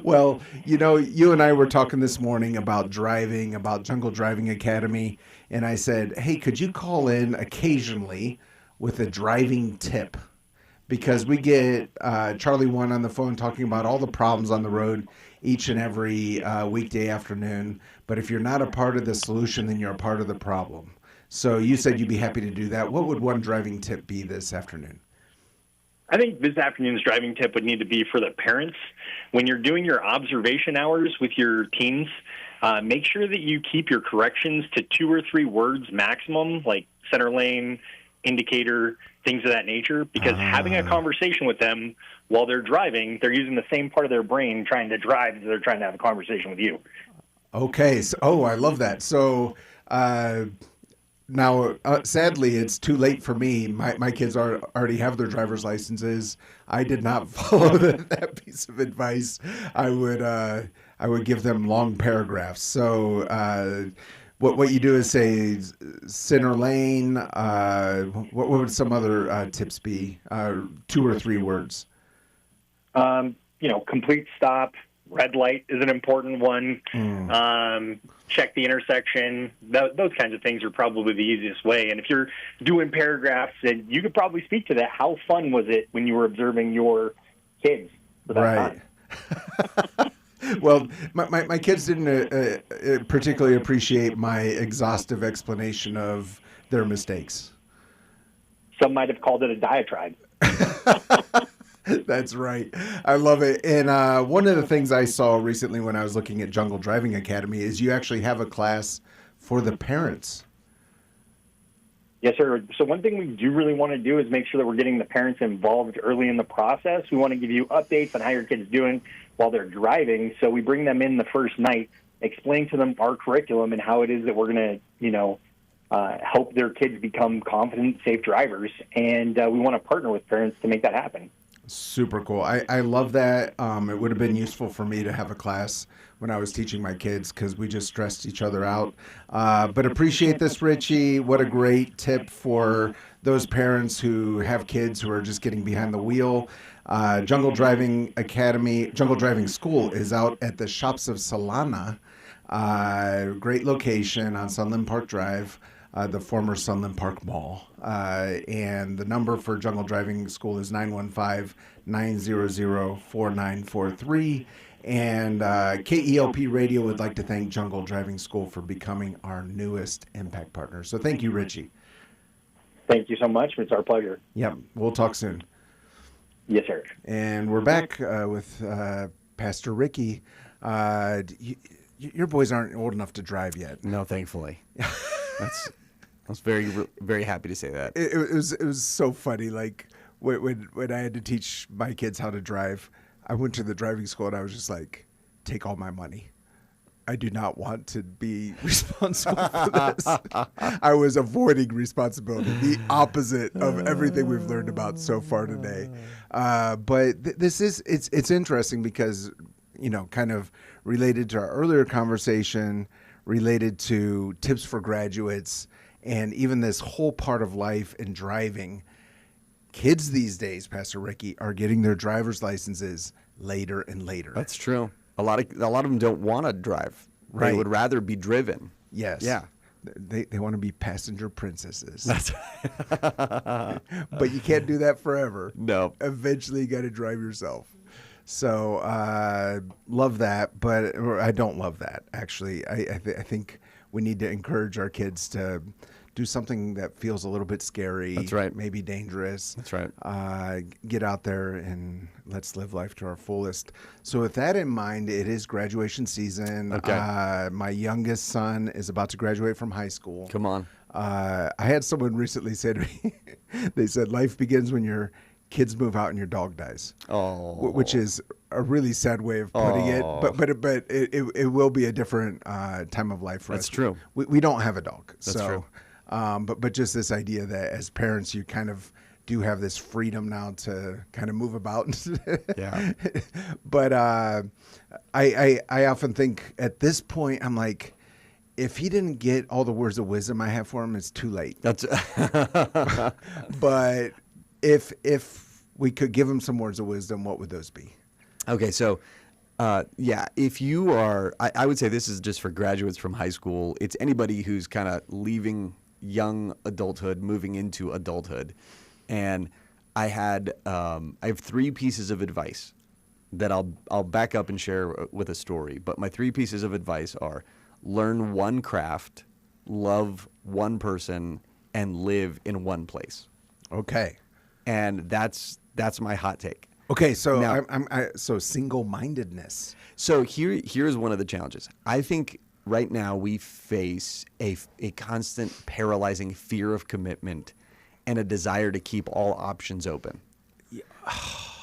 Well, you and I were talking this morning about driving, about Jungle Driving Academy, and I said, hey, could you call in occasionally with a driving tip? Because we get Charlie One on the phone talking about all the problems on the road each and every weekday afternoon. But if you're not a part of the solution, then you're a part of the problem. So you said you'd be happy to do that. What would one driving tip be this afternoon? I think this afternoon's driving tip would need to be for the parents. When you're doing your observation hours with your teens, make sure that you keep your corrections to 2 or 3 words maximum, like center lane, indicator, things of that nature, because having a conversation with them while they're driving, they're using the same part of their brain trying to drive as they're trying to have a conversation with you. Okay. So, I love that. So now, sadly, it's too late for me. My kids already have their driver's licenses. I did not follow that piece of advice. I would give them long paragraphs. So what you do is say center lane. What would some other tips be? 2 or 3 words. Complete stop. Red light is an important one. check the intersection. Those kinds of things are probably the easiest way. And if you're doing paragraphs, and you could probably speak to that. How fun was it when you were observing your kids for that time? Well, my kids didn't particularly appreciate my exhaustive explanation of their mistakes. Some might have called it a diatribe. That's right. I love it. And one of the things I saw recently when I was looking at Jungle Driving Academy is you actually have a class for the parents. Yes, sir. So one thing we do really want to do is make sure that we're getting the parents involved early in the process. We want to give you updates on how your kid's doing while they're driving. So we bring them in the first night, explain to them our curriculum and how it is that we're going to, help their kids become confident, safe drivers. And we want to partner with parents to make that happen. Super cool. I love that. It would have been useful for me to have a class when I was teaching my kids because we just stressed each other out. But appreciate this, Richie. What a great tip for those parents who have kids who are just getting behind the wheel. Jungle Driving Academy, Jungle Driving School is out at the Shops of Solana. Great location on Sunland Park Drive. The former Sunland Park Mall. And the number for Jungle Driving School is 915-900-4943. And KELP Radio would like to thank Jungle Driving School for becoming our newest impact partner. So thank you, Richie. Thank you so much. It's our pleasure. Yep. We'll talk soon. Yes, sir. And we're back with Pastor Ricky. Your boys aren't old enough to drive yet. No, thankfully. I was very, very happy to say that. It was so funny. Like when I had to teach my kids how to drive, I went to the driving school and I was just like, take all my money. I do not want to be responsible for this. I was avoiding responsibility, the opposite of everything we've learned about so far today. But it's interesting because, kind of related to our earlier conversation, related to tips for graduates, and even this whole part of life in driving. Kids these days, Pastor Ricky, are getting their driver's licenses later and later. That's true. A lot of them don't want to drive. Right. They would rather be driven. Yes. Yeah. They want to be passenger princesses. That's but you can't do that forever. No. Eventually you got to drive yourself. So love that, but I don't love that, actually. I think we need to encourage our kids to do something that feels a little bit scary. That's right. Maybe dangerous. That's right. Get out there and let's live life to our fullest. So with that in mind, it is graduation season. Okay. My youngest son is about to graduate from high school. Come on. I had someone recently say to me, they said, life begins when your kids move out and your dog dies. Oh. Which is a really sad way of putting it, but it will be a different time of life for us. That's true. We don't have a dog. That's true. But just this idea that as parents, you kind of do have this freedom now to kind of move about. Yeah. But I often think at this point, I'm like, if he didn't get all the words of wisdom I have for him, it's too late. That's. But if we could give him some words of wisdom, what would those be? Okay, so if you are, I would say this is just for graduates from high school. It's anybody who's kind of leaving young adulthood, moving into adulthood. And I have 3 pieces of advice that I'll back up and share with a story. But my 3 pieces of advice are: learn one craft, love one person, and live in one place. Okay. And that's my hot take. Okay, so Now, so single-mindedness. So here's one of the challenges. I think right now we face a constant paralyzing fear of commitment and a desire to keep all options open. Yeah.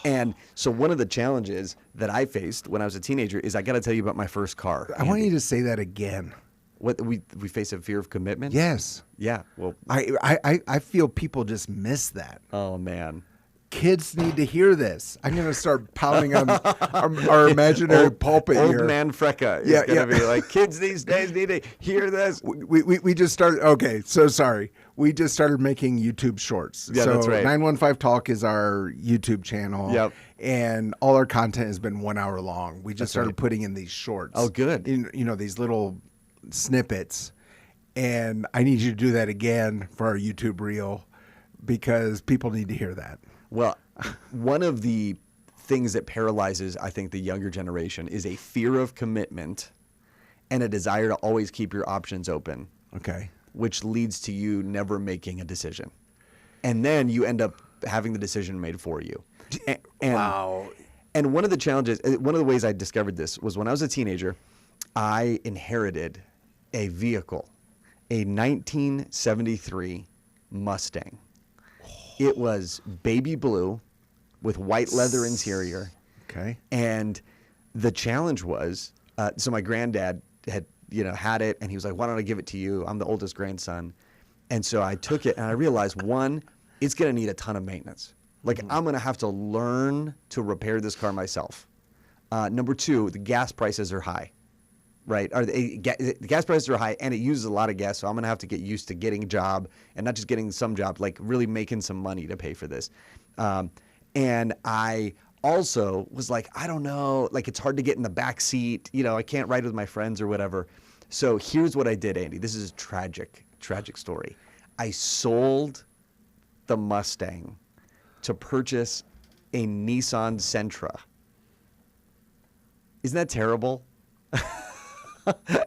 And so one of the challenges that I faced when I was a teenager is, I got to tell you about my first car. I want you to say that again. What we face a fear of commitment? Yes. Yeah. Well, I feel people just miss that. Oh man. Kids need to hear this. I'm going to start pounding on our imaginary pulpit old here. Old man Frecka is going to be like, kids these days need to hear this. We just started. Okay, so sorry. We just started making YouTube shorts. Yeah, so that's right. 915 Talk is our YouTube channel. Yep. And all our content has been 1 hour long. We just started right. putting in these shorts. Oh, good. These little snippets, and I need you to do that again for our YouTube reel because people need to hear that. Well, one of the things that paralyzes, I think, the younger generation is a fear of commitment and a desire to always keep your options open. Okay. Which leads to you never making a decision. And then you end up having the decision made for you. Wow. And one of the challenges, one of the ways I discovered this was when I was a teenager, I inherited a vehicle, a 1973 Mustang. It was baby blue with white leather interior. Okay. And the challenge was, so my granddad had it, and he was like, why don't I give it to you? I'm the oldest grandson. And so I took it, and I realized, one, it's going to need a ton of maintenance. Like, I'm going to have to learn to repair this car myself. Number two, the gas prices are high, right? The gas prices are high, and it uses a lot of gas, so I'm going to have to get used to getting a job, and not just getting some job, like really making some money to pay for this. And I also was like, I don't know, like it's hard to get in the back seat. You know, I can't ride with my friends or whatever. So here's what I did, Andy. This is a tragic story. I sold the Mustang to purchase a Nissan Sentra. Isn't that terrible?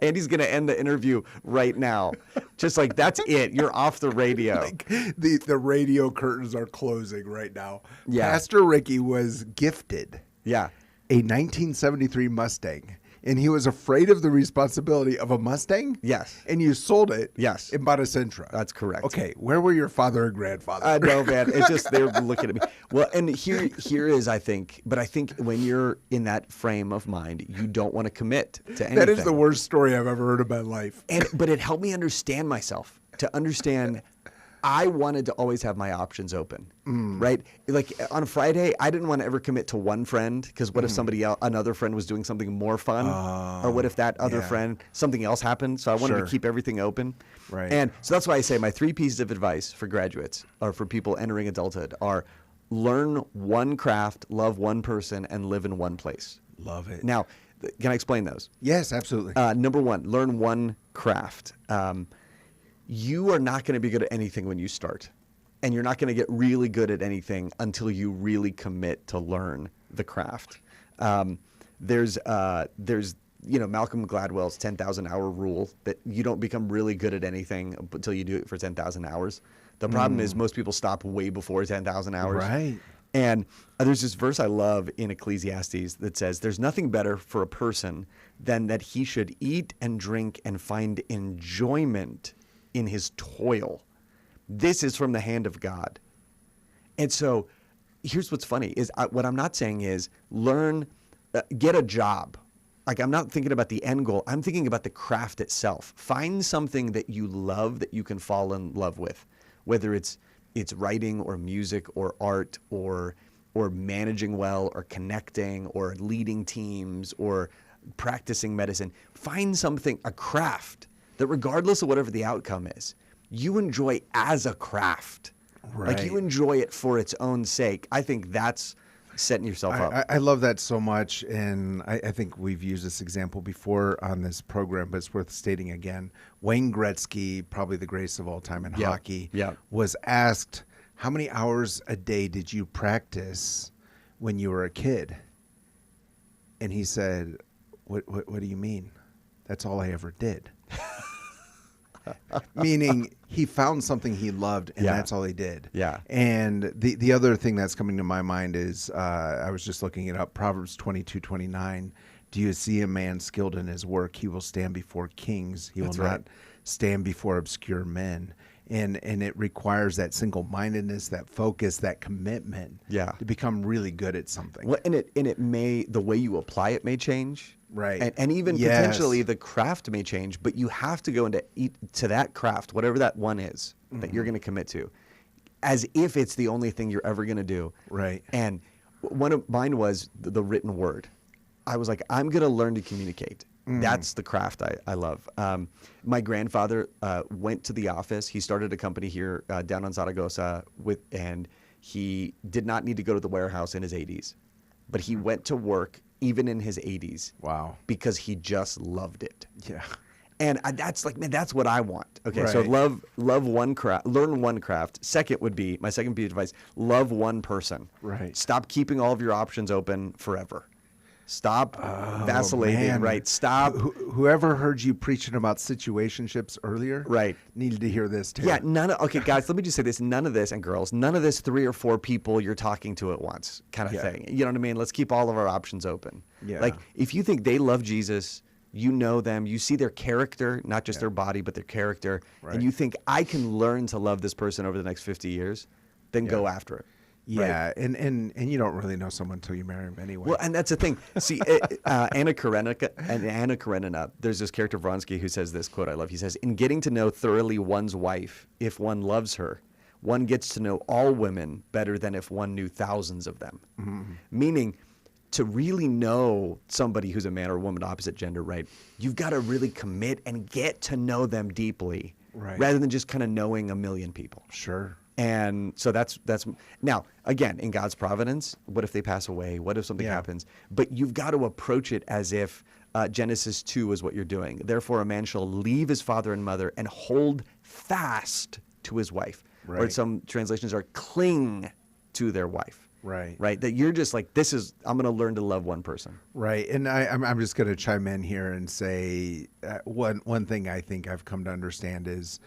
Andy's going to end the interview right now. Just like, that's it. You're off the radio. Like the radio curtains are closing right now. Yeah. Pastor Ricky was gifted a 1973 Mustang, and he was afraid of the responsibility of a Mustang? Yes. And you sold it? Yes. And bought a Sentra? That's correct. Okay, where were your father and grandfather? No, man. It's just they were looking at me. Well, and here is, I think when you're in that frame of mind, you don't want to commit to anything. That is the worst story I've ever heard in my life. But it helped me understand myself, to understand I wanted to always have my options open, right? Like on Friday, I didn't want to ever commit to one friend because what if another friend was doing something more fun? Or what if that other friend, something else happened? So I wanted to keep everything open. Right. And so that's why I say my 3 pieces of advice for graduates or for people entering adulthood are learn one craft, love one person, and live in one place. Love it. Now, can I explain those? Yes, absolutely. Number one, learn one craft. You are not going to be good at anything when you start. And you're not going to get really good at anything until you really commit to learn the craft. There's Malcolm Gladwell's 10,000 hour rule that you don't become really good at anything until you do it for 10,000 hours. The problem is most people stop way before 10,000 hours. Right. And there's this verse I love in Ecclesiastes that says, there's nothing better for a person than that he should eat and drink and find enjoyment in his toil. This is from the hand of God. And so here's what's funny is what I'm not saying is learn, get a job. Like I'm not thinking about the end goal. I'm thinking about the craft itself. Find something that you love that you can fall in love with, whether it's writing or music or art or managing well or connecting or leading teams or practicing medicine. Find something, a craft that regardless of whatever the outcome is, you enjoy as a craft. Right. Like you enjoy it for its own sake. I think that's setting yourself up. I love that so much, and I think we've used this example before on this program, but it's worth stating again. Wayne Gretzky, probably the greatest of all time in hockey, was asked, how many hours a day did you practice when you were a kid? And he said, what do you mean? That's all I ever did. Meaning he found something he loved, and that's all he did. Yeah. And the other thing that's coming to my mind is I was just looking it up. Proverbs 22:29. Do you see a man skilled in his work? He will stand before kings. He will not stand before obscure men. And it requires that single-mindedness, that focus, that commitment to become really good at something. Well, and it may, the way you apply it may change. Right. And even potentially the craft may change, but you have to go into to that craft, whatever that one is that you're going to commit to, as if it's the only thing you're ever going to do. Right. And one of mine was the written word. I was like, I'm going to learn to communicate. That's the craft I love. My grandfather went to the office. He started a company here down on Zaragoza and he did not need to go to the warehouse in his 80s, but he went to work even in his 80s. Wow. Because he just loved it. Yeah. And that's like, man, that's what I want. Okay, so Right. love one craft, learn one craft. Second would be, my second piece of advice, love one person. Right. Stop keeping all of your options open forever. Stop vacillating, man. right? Stop. Whoever heard you preaching about situationships earlier, Right. needed to hear this too. Yeah, okay, guys, let me just say this. None of this, and girls, none of this 3 or 4 people you're talking to at once kind of thing. You know what I mean? Let's keep all of our options open. Yeah. Like, if you think they love Jesus, you know them, you see their character, not just their body, but their character, and you think, I can learn to love this person over the next 50 years, then go after it. Yeah, and you don't really know someone until you marry them anyway. Well, and that's the thing. See, Anna Karenina, there's this character Vronsky who says this quote I love. He says, "In getting to know thoroughly one's wife, if one loves her, one gets to know all women better than if one knew thousands of them." Meaning, to really know somebody who's a man or a woman, opposite gender, right? You've got to really commit and get to know them deeply, rather than just kind of knowing a million people. Sure. And so that's now, again, in God's providence, what if they pass away? What if something happens? But you've got to approach it as if Genesis 2 is what you're doing. Therefore, a man shall leave his father and mother and hold fast to his wife. Or Right. some translations are cling to their wife. Right. Right. That you're just like, I'm going to learn to love one person. Right, and I'm just going to chime in here and say one thing I think I've come to understand is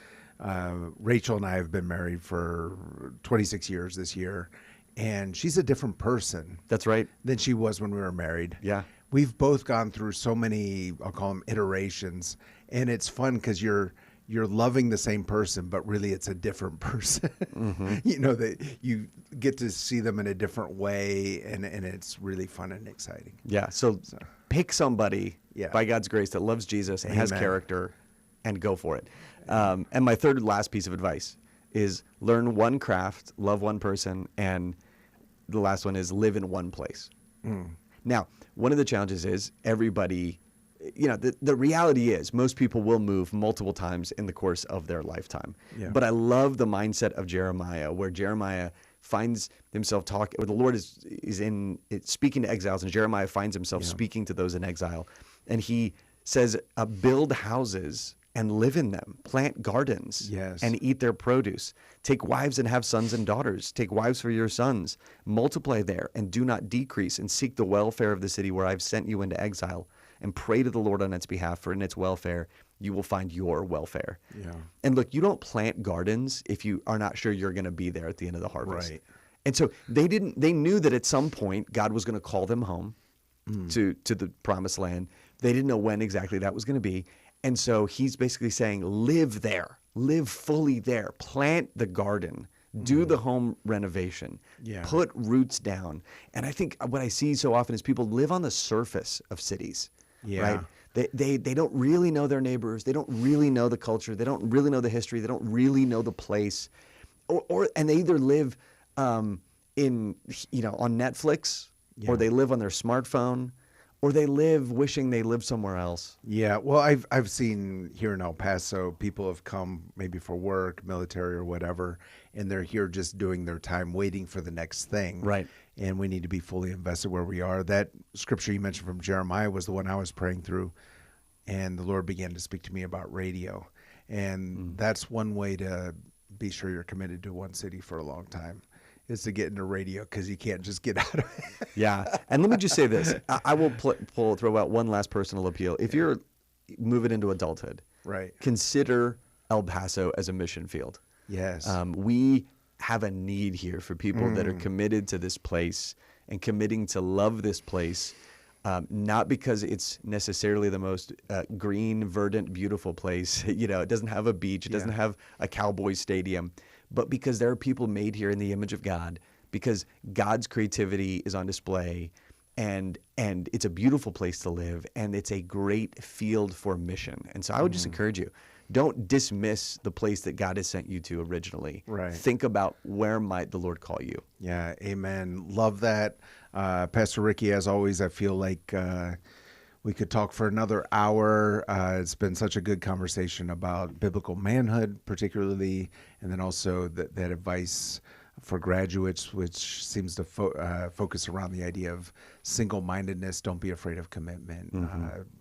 Rachel and I have been married for 26 years this year, and she's a different person. That's right. Than she was when we were married. Yeah. We've both gone through so many, I'll call them iterations, and it's fun because you're loving the same person, but really it's a different person. You know, that you get to see them in a different way, and it's really fun and exciting. Yeah. So pick somebody by God's grace that loves Jesus and has Amen. character, and go for it. And my third last piece of advice is learn one craft, love one person, and the last one is live in one place. Now, one of the challenges is everybody, the reality is most people will move multiple times in the course of their lifetime. Yeah. But I love the mindset of Jeremiah, where Jeremiah finds himself talking, or the Lord is speaking to exiles, and Jeremiah finds himself speaking to those in exile. And he says, build houses and live in them, plant gardens and eat their produce. Take wives and have sons and daughters. Take wives for your sons. Multiply there and do not decrease, and seek the welfare of the city where I've sent you into exile, and pray to the Lord on its behalf, for in its welfare you will find your welfare. Yeah. And look, you don't plant gardens if you are not sure you're going to be there at the end of the harvest. Right. And so they knew that at some point God was going to call them home to the promised land. They didn't know when exactly that was going to be. And so he's basically saying, live there, live fully there, plant the garden, do the home renovation, put roots down. And I think what I see so often is people live on the surface of cities, right? They don't really know their neighbors. They don't really know the culture. They don't really know the history. They don't really know the place. And they either live on Netflix, or they live on their smartphone, or they live wishing they lived somewhere else. Yeah, well, I've seen here in El Paso, people have come maybe for work, military or whatever, and they're here just doing their time waiting for the next thing. Right. And we need to be fully invested where we are. That scripture you mentioned from Jeremiah was the one I was praying through, and the Lord began to speak to me about radio. And that's one way to be sure you're committed to one city for a long time, is to get into radio, because you can't just get out of it. Yeah. And let me just say this. I will throw out one last personal appeal. If you're moving into adulthood, right, consider El Paso as a mission field. Yes. We have a need here for people that are committed to this place and committing to love this place, not because it's necessarily the most green, verdant, beautiful place. It doesn't have a beach. It doesn't have a Cowboys stadium. But because there are people made here in the image of God, because God's creativity is on display, and it's a beautiful place to live, and it's a great field for mission. And so I would just encourage you, don't dismiss the place that God has sent you to originally. Right. Think about, where might the Lord call you? Yeah, amen. Love that. Pastor Ricky, as always, I feel like we could talk for another hour. It's been such a good conversation about biblical manhood, particularly, and then also that advice for graduates, which seems to focus around the idea of single-mindedness. Don't be afraid of commitment.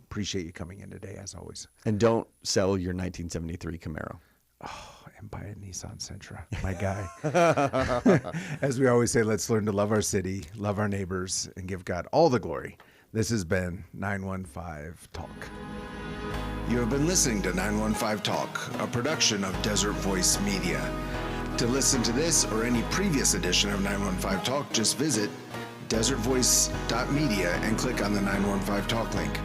Appreciate you coming in today, as always. And don't sell your 1973 Camaro. Oh, and buy a Nissan Sentra, my guy. As we always say, let's learn to love our city, love our neighbors, and give God all the glory. This has been 915 Talk. You have been listening to 915 Talk, a production of Desert Voice Media. To listen to this or any previous edition of 915 Talk, just visit desertvoice.media and click on the 915 Talk link.